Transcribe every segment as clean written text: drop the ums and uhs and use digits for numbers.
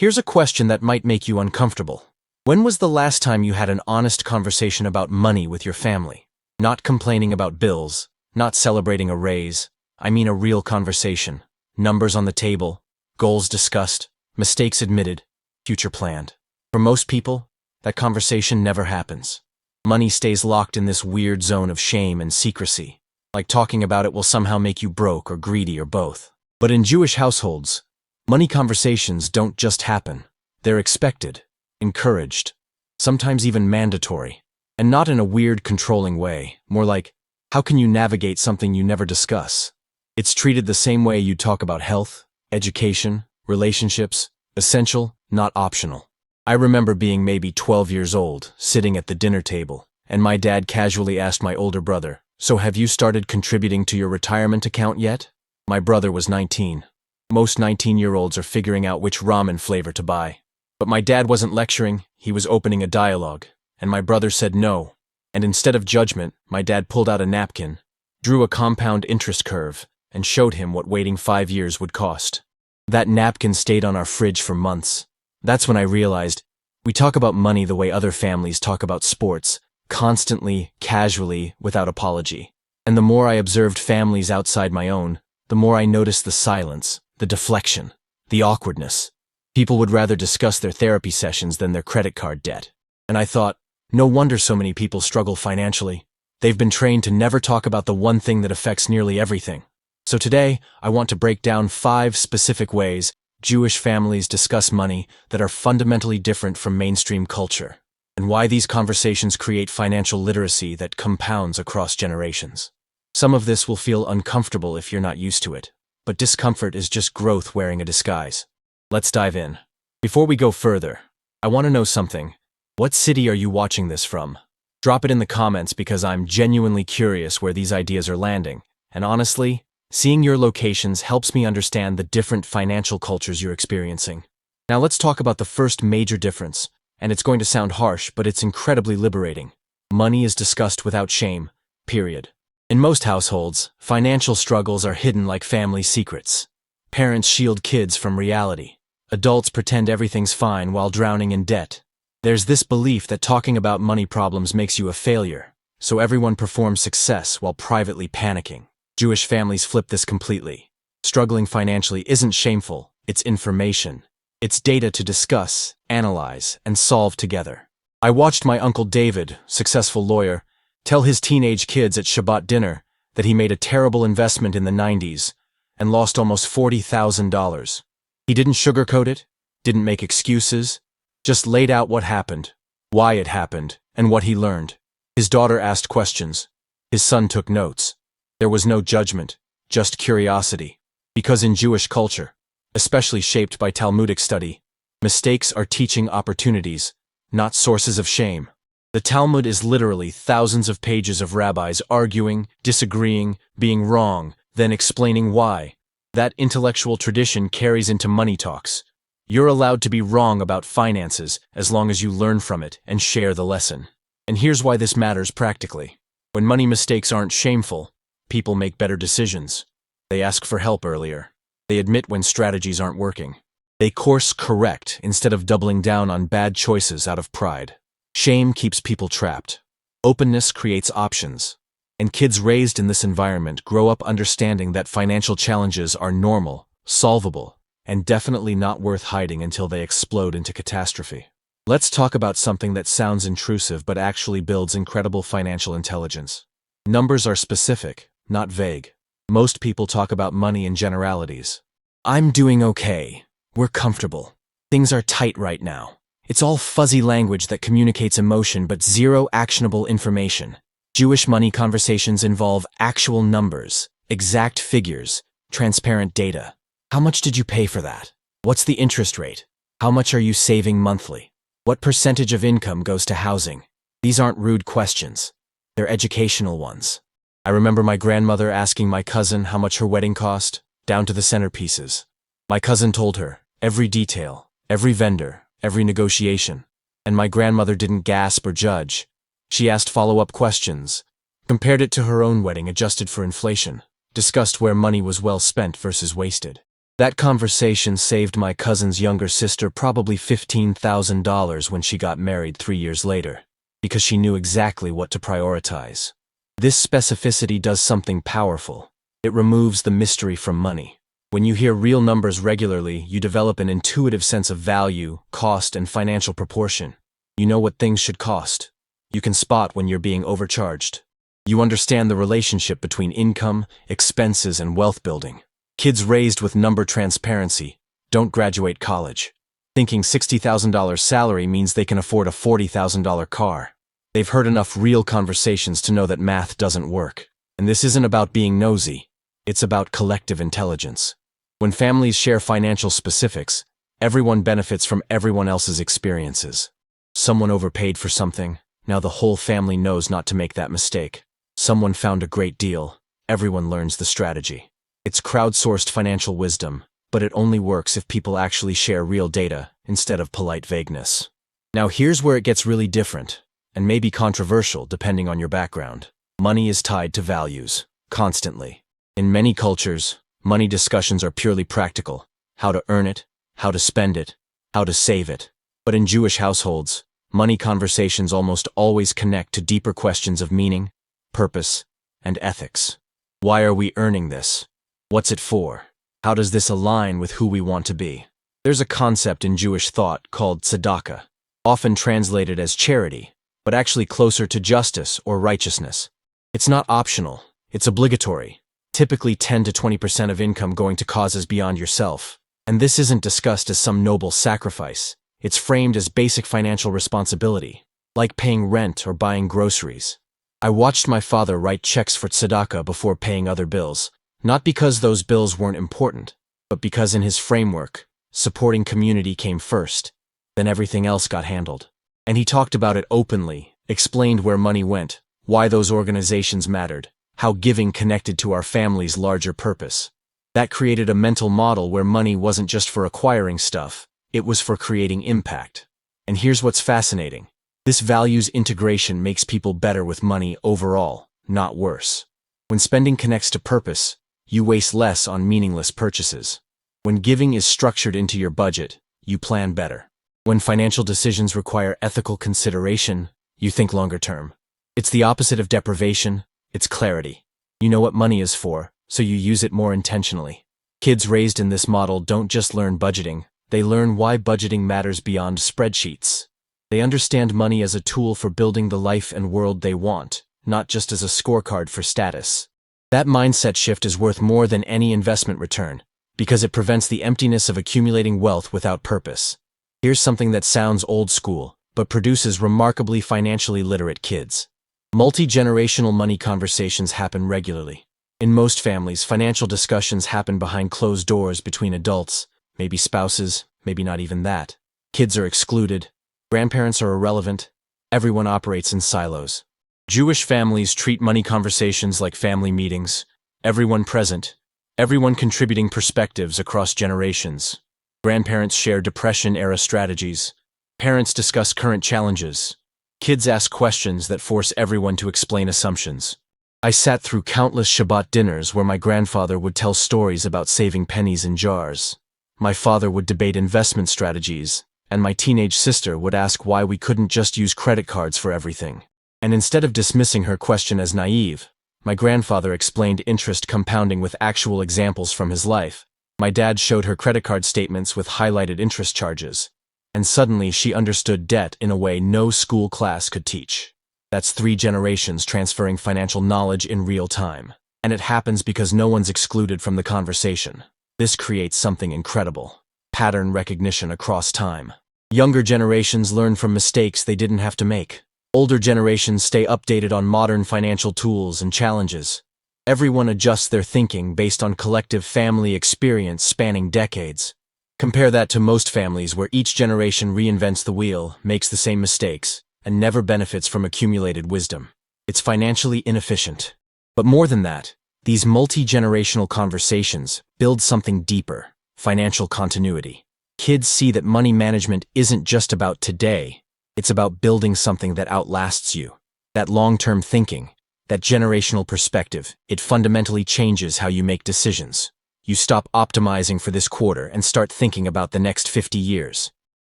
Here's a question that might make you uncomfortable. When was the last time you had an honest conversation about money with your family? Not complaining about bills, not celebrating a raise. I mean a real conversation. Numbers on the table, goals discussed, mistakes admitted, future planned. For most people, that conversation never happens. Money stays locked in this weird zone of shame and secrecy, like talking about it will somehow make you broke or greedy or both. But in Jewish households, money conversations don't just happen. They're expected, encouraged, sometimes even mandatory. And not in a weird, controlling way, more like, how can you navigate something you never discuss? It's treated the same way you talk about health, education, relationships, essential, not optional. I remember being maybe 12 years old, sitting at the dinner table, and my dad casually asked my older brother, "So have you started contributing to your retirement account yet?" My brother was 19. Most 19-year-olds are figuring out which ramen flavor to buy. But my dad wasn't lecturing, he was opening a dialogue, and my brother said no. And instead of judgment, my dad pulled out a napkin, drew a compound interest curve, and showed him what waiting 5 years would cost. That napkin stayed on our fridge for months. That's when I realized, we talk about money the way other families talk about sports, constantly, casually, without apology. And the more I observed families outside my own, the more I noticed the silence, the deflection, the awkwardness. People would rather discuss their therapy sessions than their credit card debt. And I thought, no wonder so many people struggle financially. They've been trained to never talk about the one thing that affects nearly everything. So today, I want to break down 5 specific ways Jewish families discuss money that are fundamentally different from mainstream culture, and why these conversations create financial literacy that compounds across generations. Some of this will feel uncomfortable if you're not used to it, but discomfort is just growth wearing a disguise. Let's dive in. Before we go further, I want to know something. What city are you watching this from? Drop it in the comments because I'm genuinely curious where these ideas are landing, and honestly, seeing your locations helps me understand the different financial cultures you're experiencing. Now let's talk about the first major difference, and it's going to sound harsh, but it's incredibly liberating. Money is discussed without shame, period. In most households, financial struggles are hidden like family secrets. Parents shield kids from reality. Adults pretend everything's fine while drowning in debt. There's this belief that talking about money problems makes you a failure, so everyone performs success while privately panicking. Jewish families flip this completely. Struggling financially isn't shameful, it's information. It's data to discuss, analyze, and solve together. I watched my Uncle David, successful lawyer, tell his teenage kids at Shabbat dinner that he made a terrible investment in the 90s and lost almost $40,000. He didn't sugarcoat it, didn't make excuses, just laid out what happened, why it happened, and what he learned. His daughter asked questions. His son took notes. There was no judgment, just curiosity. Because in Jewish culture, especially shaped by Talmudic study, mistakes are teaching opportunities, not sources of shame. The Talmud is literally thousands of pages of rabbis arguing, disagreeing, being wrong, then explaining why. That intellectual tradition carries into money talks. You're allowed to be wrong about finances as long as you learn from it and share the lesson. And here's why this matters practically. When money mistakes aren't shameful, people make better decisions. They ask for help earlier. They admit when strategies aren't working. They course correct instead of doubling down on bad choices out of pride. Shame keeps people trapped. Openness creates options. And kids raised in this environment grow up understanding that financial challenges are normal, solvable, and definitely not worth hiding until they explode into catastrophe. Let's talk about something that sounds intrusive but actually builds incredible financial intelligence. Numbers are specific, not vague. Most people talk about money in generalities. I'm doing okay. We're comfortable. Things are tight right now. It's all fuzzy language that communicates emotion but zero actionable information. Jewish money conversations involve actual numbers, exact figures, transparent data. How much did you pay for that? What's the interest rate? How much are you saving monthly? What percentage of income goes to housing? These aren't rude questions. They're educational ones. I remember my grandmother asking my cousin how much her wedding cost, down to the centerpieces. My cousin told her, every detail, every vendor, every negotiation. And my grandmother didn't gasp or judge. She asked follow-up questions, compared it to her own wedding adjusted for inflation, discussed where money was well spent versus wasted. That conversation saved my cousin's younger sister probably $15,000 when she got married 3 years later, because she knew exactly what to prioritize. This specificity does something powerful. It removes the mystery from money. When you hear real numbers regularly, you develop an intuitive sense of value, cost, and financial proportion. You know what things should cost. You can spot when you're being overcharged. You understand the relationship between income, expenses, and wealth building. Kids raised with number transparency don't graduate college, thinking $60,000 salary means they can afford a $40,000 car. They've heard enough real conversations to know that math doesn't work. And this isn't about being nosy. It's about collective intelligence. When families share financial specifics, everyone benefits from everyone else's experiences. Someone overpaid for something, now the whole family knows not to make that mistake. Someone found a great deal, everyone learns the strategy. It's crowdsourced financial wisdom, but it only works if people actually share real data instead of polite vagueness. Now here's where it gets really different, and maybe controversial depending on your background. Money is tied to values, constantly. In many cultures, money discussions are purely practical: how to earn it, how to spend it, how to save it. But in Jewish households, money conversations almost always connect to deeper questions of meaning, purpose, and ethics. Why are we earning this? What's it for? How does this align with who we want to be? There's a concept in Jewish thought called tzedakah, often translated as charity, but actually closer to justice or righteousness. It's not optional, it's obligatory, typically 10 to 20% of income going to causes beyond yourself. And this isn't discussed as some noble sacrifice. It's framed as basic financial responsibility, like paying rent or buying groceries. I watched my father write checks for tzedakah before paying other bills, not because those bills weren't important, but because in his framework, supporting community came first, then everything else got handled. And he talked about it openly, explained where money went, why those organizations mattered, how giving connected to our family's larger purpose. That created a mental model where money wasn't just for acquiring stuff, it was for creating impact. And here's what's fascinating. This values integration makes people better with money overall, not worse. When spending connects to purpose, you waste less on meaningless purchases. When giving is structured into your budget, you plan better. When financial decisions require ethical consideration, you think longer term. It's the opposite of deprivation, it's clarity. You know what money is for, so you use it more intentionally. Kids raised in this model don't just learn budgeting, they learn why budgeting matters beyond spreadsheets. They understand money as a tool for building the life and world they want, not just as a scorecard for status. That mindset shift is worth more than any investment return, because it prevents the emptiness of accumulating wealth without purpose. Here's something that sounds old school, but produces remarkably financially literate kids. Multi-generational money conversations happen regularly. In most families, financial discussions happen behind closed doors between adults, maybe spouses, maybe not even that. Kids are excluded, grandparents are irrelevant, everyone operates in silos. Jewish families treat money conversations like family meetings, everyone present, everyone contributing perspectives across generations. Grandparents share Depression-era strategies, parents discuss current challenges, kids ask questions that force everyone to explain assumptions. I sat through countless Shabbat dinners where my grandfather would tell stories about saving pennies in jars. My father would debate investment strategies, and my teenage sister would ask why we couldn't just use credit cards for everything. And instead of dismissing her question as naive, my grandfather explained interest compounding with actual examples from his life. My dad showed her credit card statements with highlighted interest charges. And suddenly she understood debt in a way no school class could teach. That's 3 generations transferring financial knowledge in real time. And it happens because no one's excluded from the conversation. This creates something incredible: pattern recognition across time. Younger generations learn from mistakes they didn't have to make. Older generations stay updated on modern financial tools and challenges. Everyone adjusts their thinking based on collective family experience spanning decades. Compare that to most families where each generation reinvents the wheel, makes the same mistakes, and never benefits from accumulated wisdom. It's financially inefficient. But more than that, these multi-generational conversations build something deeper: financial continuity. Kids see that money management isn't just about today. It's about building something that outlasts you. That long-term thinking, that generational perspective, it fundamentally changes how you make decisions. You stop optimizing for this quarter and start thinking about the next 50 years.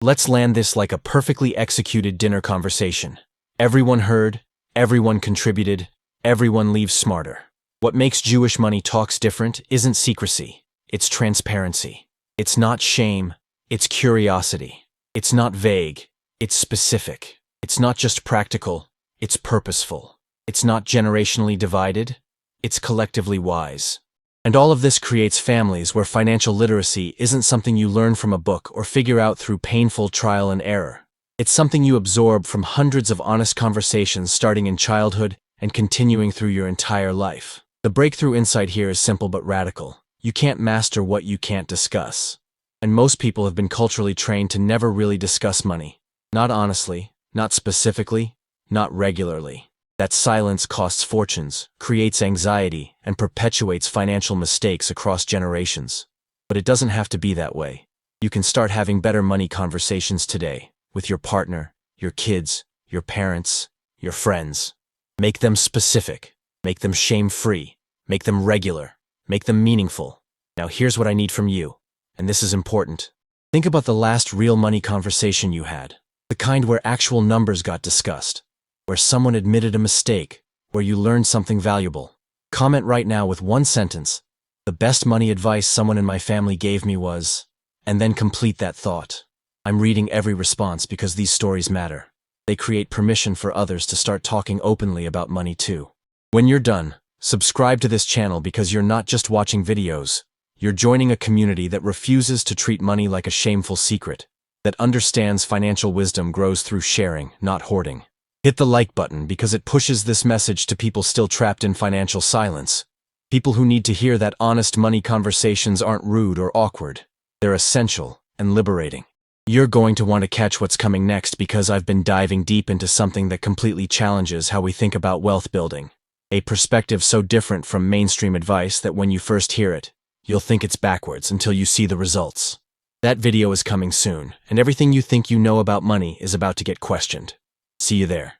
Let's land this like a perfectly executed dinner conversation. Everyone heard, everyone contributed, everyone leaves smarter. What makes Jewish money talks different isn't secrecy, it's transparency. It's not shame, it's curiosity. It's not vague, it's specific. It's not just practical, it's purposeful. It's not generationally divided, it's collectively wise. And all of this creates families where financial literacy isn't something you learn from a book or figure out through painful trial and error. It's something you absorb from hundreds of honest conversations starting in childhood and continuing through your entire life. The breakthrough insight here is simple but radical. You can't master what you can't discuss. And most people have been culturally trained to never really discuss money. Not honestly, not specifically, not regularly. That silence costs fortunes, creates anxiety, and perpetuates financial mistakes across generations. But it doesn't have to be that way. You can start having better money conversations today, with your partner, your kids, your parents, your friends. Make them specific, make them shame-free, make them regular, make them meaningful. Now here's what I need from you, and this is important. Think about the last real money conversation you had, the kind where actual numbers got discussed, where someone admitted a mistake, where you learned something valuable. Comment right now with one sentence. The best money advice someone in my family gave me was, and then complete that thought. I'm reading every response because these stories matter. They create permission for others to start talking openly about money too. When you're done, subscribe to this channel because you're not just watching videos. You're joining a community that refuses to treat money like a shameful secret, that understands financial wisdom grows through sharing, not hoarding. Hit the like button because it pushes this message to people still trapped in financial silence. People who need to hear that honest money conversations aren't rude or awkward. They're essential and liberating. You're going to want to catch what's coming next because I've been diving deep into something that completely challenges how we think about wealth building. A perspective so different from mainstream advice that when you first hear it, you'll think it's backwards until you see the results. That video is coming soon, and everything you think you know about money is about to get questioned. See you there.